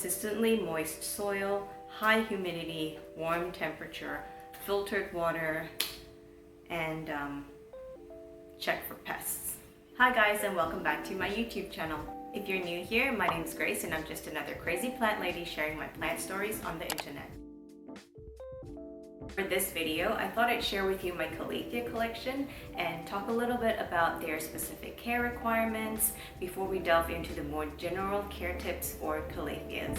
consistently moist soil, high humidity, warm temperature, filtered water, and check for pests. Hi guys, and welcome back to my YouTube channel. If you're new here, my name is Grace and I'm just another crazy plant lady sharing my plant stories on the internet. For this video, I thought I'd share with you my Calathea collection and talk a little bit about their specific care requirements before we delve into the more general care tips for Calatheas.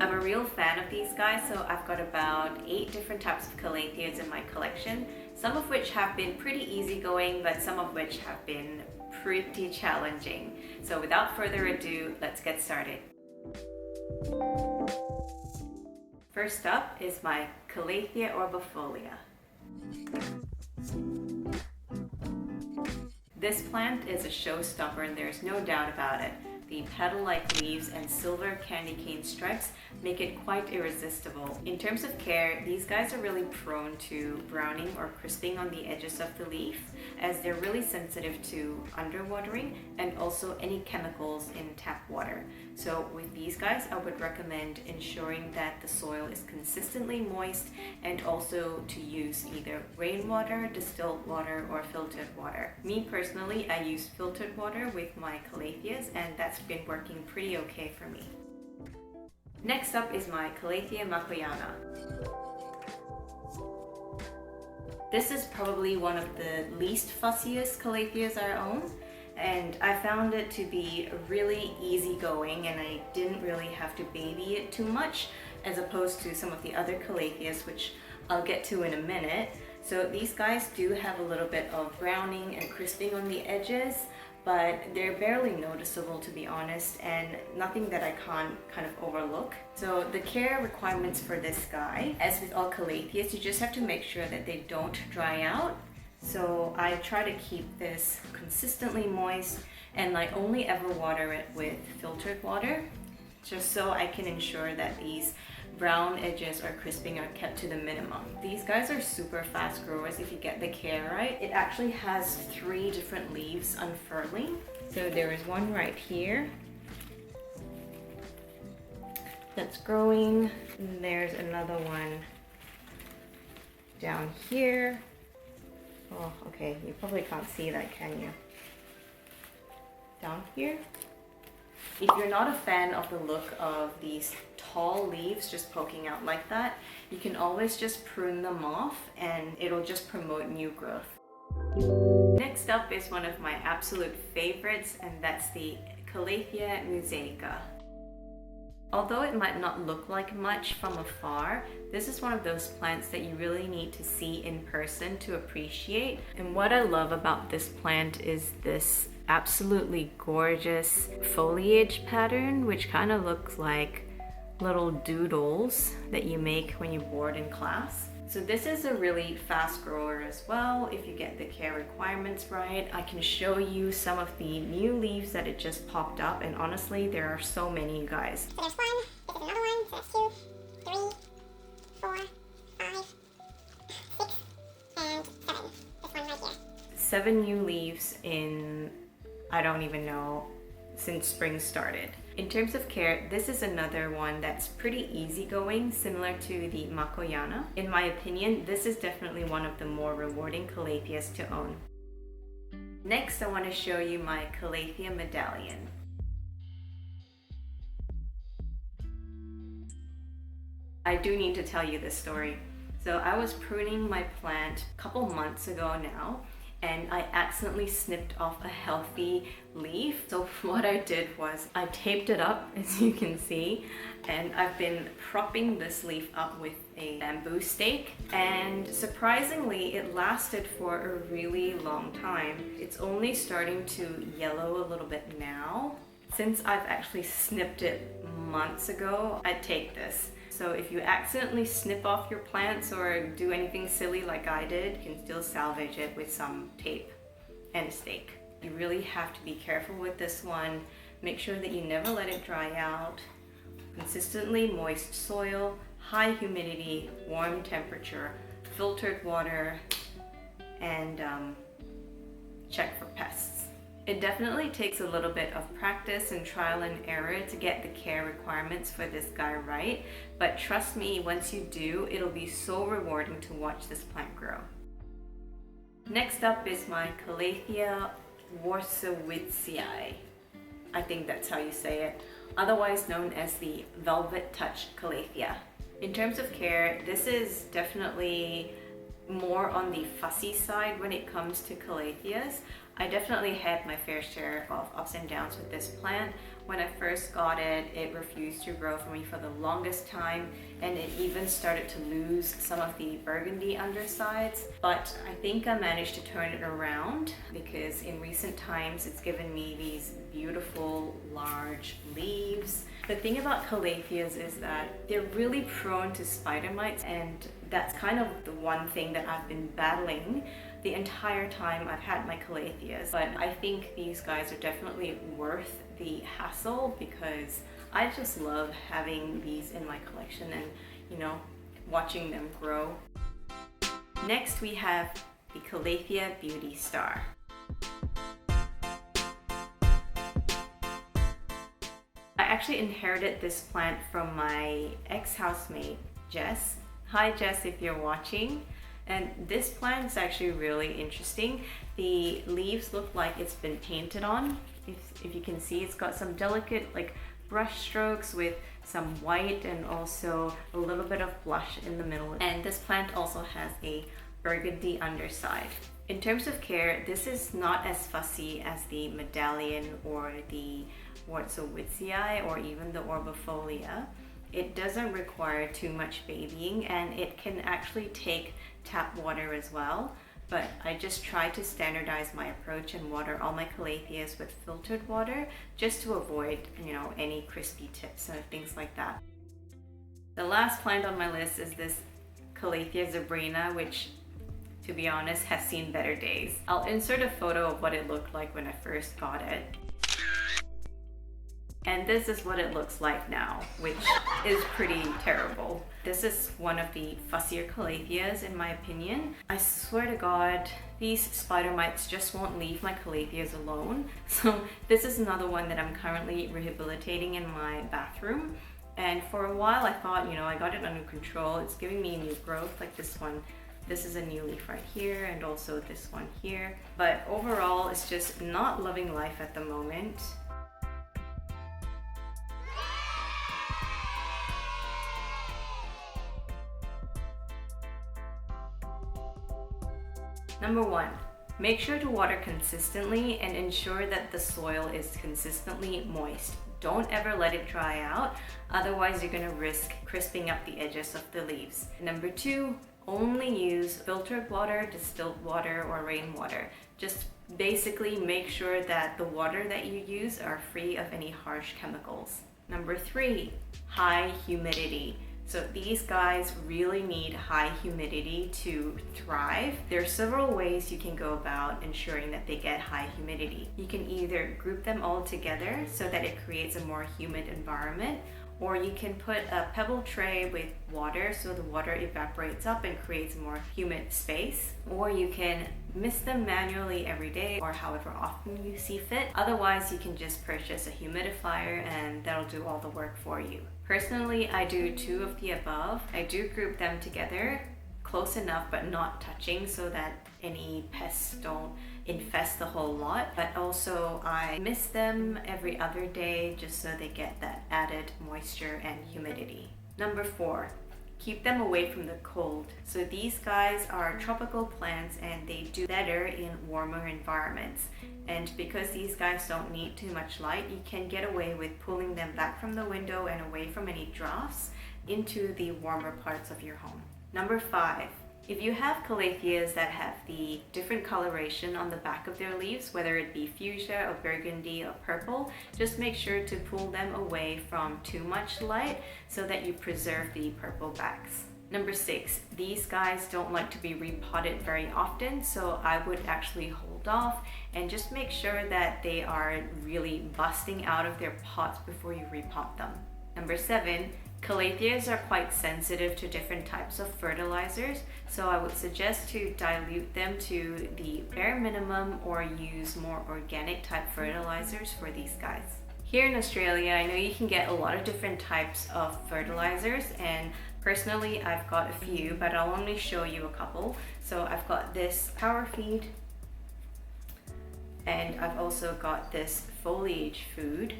I'm a real fan of these guys, so I've got about 8 different types of Calatheas in my collection, some of which have been pretty easygoing, but some of which have been pretty challenging. So without further ado, let's get started. First up is my Calathea orbifolia. This plant is a showstopper and there's no doubt about it. The petal-like leaves and silver candy cane stripes make it quite irresistible. In terms of care, these guys are really prone to browning or crisping on the edges of the leaf, as they're really sensitive to underwatering and also any chemicals in tap water. So with these guys, I would recommend ensuring that the soil is consistently moist and also to use either rainwater, distilled water, or filtered water. Me personally, I use filtered water with my Calatheas and that's been working pretty okay for me. Next up is my Calathea makoyana. This is probably one of the least fussiest Calatheas I own, and I found it to be really easygoing and I didn't really have to baby it too much as opposed to some of the other Calatheas, which I'll get to in a minute. So these guys do have a little bit of browning and crisping on the edges, but they're barely noticeable, to be honest, and nothing that I can't kind of overlook. So the care requirements for this guy, as with all Calatheas, you just have to make sure that they don't dry out. So I try to keep this consistently moist and I only ever water it with filtered water, just so I can ensure that these brown edges or crisping are kept to the minimum. These guys are super fast growers if you get the care right. It actually has 3 different leaves unfurling. So there is one right here that's growing, and there's another one down here. Oh, okay, you probably can't see that, can you? Down here. If you're not a fan of the look of these tall leaves just poking out like that, you can always just prune them off and it'll just promote new growth. Next up is one of my absolute favorites, and that's the Calathea mosaica. Although it might not look like much from afar, this is one of those plants that you really need to see in person to appreciate. And what I love about this plant is this absolutely gorgeous foliage pattern, which kind of looks like little doodles that you make when you board in class. So this is a really fast grower as well. If you get the care requirements right, I can show you some of the new leaves that it just popped up, and honestly there are so many, you guys. So there's 1, this is another one, so that's 2, 3, 4, 5, 6, and 7. This one right here. 7 new leaves in, I don't even know, since spring started. In terms of care, this is another one that's pretty easygoing, similar to the makoyana. In my opinion, this is definitely one of the more rewarding Calatheas to own. Next, I want to show you my Calathea medallion. I do need to tell you this story. So I was pruning my plant a couple months ago now, and I accidentally snipped off a healthy leaf. So what I did was I taped it up, as you can see, and I've been propping this leaf up with a bamboo stake, and surprisingly it lasted for a really long time. It's only starting to yellow a little bit now. Since I've actually snipped it months ago, I'd take this. So if you accidentally snip off your plants or do anything silly like I did, you can still salvage it with some tape and a stake. You really have to be careful with this one. Make sure that you never let it dry out. Consistently moist soil, high humidity, warm temperature, filtered water, and check for pests. It definitely takes a little bit of practice and trial and error to get the care requirements for this guy right, but trust me, once you do, it'll be so rewarding to watch this plant grow. Next up is my Calathea warsowitzii. I think that's how you say it, otherwise known as the Velvet Touch Calathea. In terms of care, this is definitely more on the fussy side when it comes to Calatheas. I definitely had my fair share of ups and downs with this plant. When I first got it, it refused to grow for me for the longest time, and it even started to lose some of the burgundy undersides. But I think I managed to turn it around because in recent times it's given me these beautiful large leaves. The thing about Calatheas is that they're really prone to spider mites, and that's kind of the one thing that I've been battling the entire time I've had my Calatheas. But I think these guys are definitely worth the hassle because I just love having these in my collection and, you know, watching them grow. Next we have the Calathea Beauty Star. I actually inherited this plant from my ex-housemate, Jess. Hi Jess, if you're watching. And this plant is actually really interesting. The leaves look like it's been painted on. If you can see, it's got some delicate like brush strokes with some white and also a little bit of blush in the middle. And this plant also has a burgundy underside. In terms of care, this is not as fussy as the medallion or the warsowitzii or even the orbifolia. It doesn't require too much babying, and it can actually take tap water as well. But I just try to standardize my approach and water all my Calatheas with filtered water just to avoid, you know, any crispy tips and things like that. The last plant on my list is this Calathea zebrina, which, to be honest, has seen better days. I'll insert a photo of what it looked like when I first got it. And this is what it looks like now, which is pretty terrible. This is one of the fussier Calatheas in my opinion. I swear to God, these spider mites just won't leave my Calatheas alone. So this is another one that I'm currently rehabilitating in my bathroom. And for a while I thought, you know, I got it under control. It's giving me new growth, like this one. This is a new leaf right here, and also this one here. But overall, it's just not loving life at the moment. Number 1, make sure to water consistently and ensure that the soil is consistently moist. Don't ever let it dry out, otherwise you're going to risk crisping up the edges of the leaves. Number 2, only use filtered water, distilled water, or rainwater. Just basically make sure that the water that you use are free of any harsh chemicals. Number 3, high humidity. So these guys really need high humidity to thrive. There are several ways you can go about ensuring that they get high humidity. You can either group them all together so that it creates a more humid environment, or you can put a pebble tray with water so the water evaporates up and creates a more humid space, or you can mist them manually every day or however often you see fit. Otherwise, you can just purchase a humidifier and that'll do all the work for you. Personally, I do 2 of the above. I do group them together close enough but not touching so that any pests don't infest the whole lot. But also I mist them every other day just so they get that added moisture and humidity. Number 4, keep them away from the cold. So these guys are tropical plants and they do better in warmer environments. And because these guys don't need too much light, you can get away with pulling them back from the window and away from any drafts into the warmer parts of your home. Number 5, if you have Calatheas that have the different coloration on the back of their leaves, whether it be fuchsia or burgundy or purple, just make sure to pull them away from too much light so that you preserve the purple backs. Number 6, these guys don't like to be repotted very often, so I would actually hold off and just make sure that they are really busting out of their pots before you repot them. Number 7, Calatheas are quite sensitive to different types of fertilizers, so I would suggest to dilute them to the bare minimum or use more organic type fertilizers for these guys. Here in Australia, I know you can get a lot of different types of fertilizers, and personally I've got a few, but I'll only show you a couple. So I've got this Power Feed, and I've also got this Foliage Food.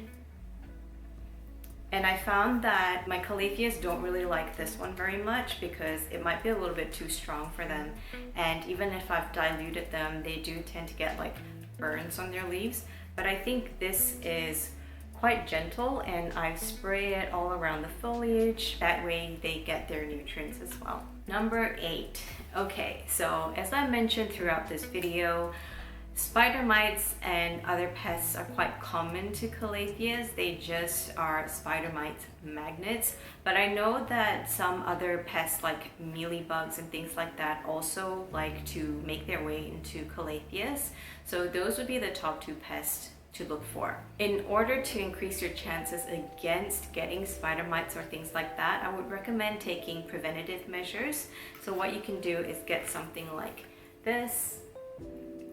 And I found that my Calatheas don't really like this one very much because it might be a little bit too strong for them. And even if I've diluted them, they do tend to get like burns on their leaves. But I think this is quite gentle, and I spray it all around the foliage. That way they get their nutrients as well. Number 8. Okay, so as I mentioned throughout this video, spider mites and other pests are quite common to Calatheas. They just are spider mite magnets. But I know that some other pests like mealybugs and things like that also like to make their way into Calatheas. So those would be the top 2 pests to look for. In order to increase your chances against getting spider mites or things like that, I would recommend taking preventative measures. So what you can do is get something like this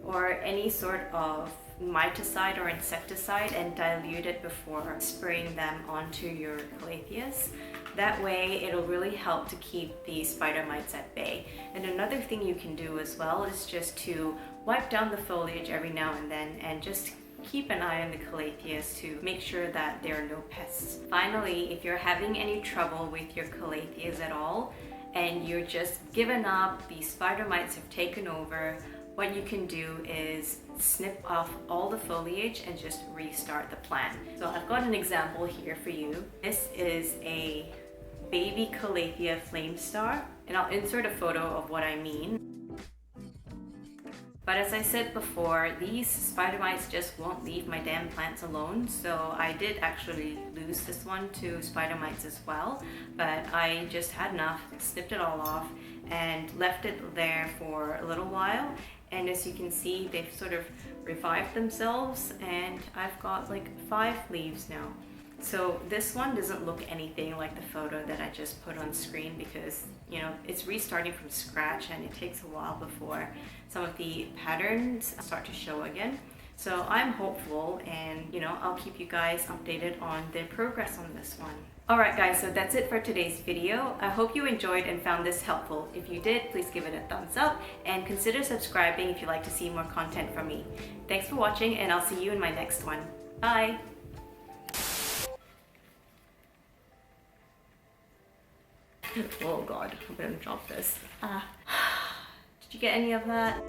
or any sort of miticide or insecticide and dilute it before spraying them onto your Calatheas. That way it'll really help to keep the spider mites at bay. And another thing you can do as well is just to wipe down the foliage every now and then and just keep an eye on the Calatheas to make sure that there are no pests. Finally, if you're having any trouble with your Calatheas at all and you're just given up, the spider mites have taken over, what you can do is snip off all the foliage and just restart the plant. So I've got an example here for you. This is a baby Calathea flame star, and I'll insert a photo of what I mean. But as I said before, these spider mites just won't leave my damn plants alone. So I did actually lose this one to spider mites as well, but I just had enough, snipped it all off and left it there for a little while. And as you can see, they've sort of revived themselves, and I've got like 5 leaves now. So this one doesn't look anything like the photo that I just put on screen because, you know, it's restarting from scratch and it takes a while before some of the patterns start to show again. So I'm hopeful, and you know, I'll keep you guys updated on the progress on this one. Alright guys, so that's it for today's video. I hope you enjoyed and found this helpful. If you did, please give it a thumbs up and consider subscribing if you'd like to see more content from me. Thanks for watching, and I'll see you in my next one. Bye! Oh god, I'm gonna drop this. Did you get any of that?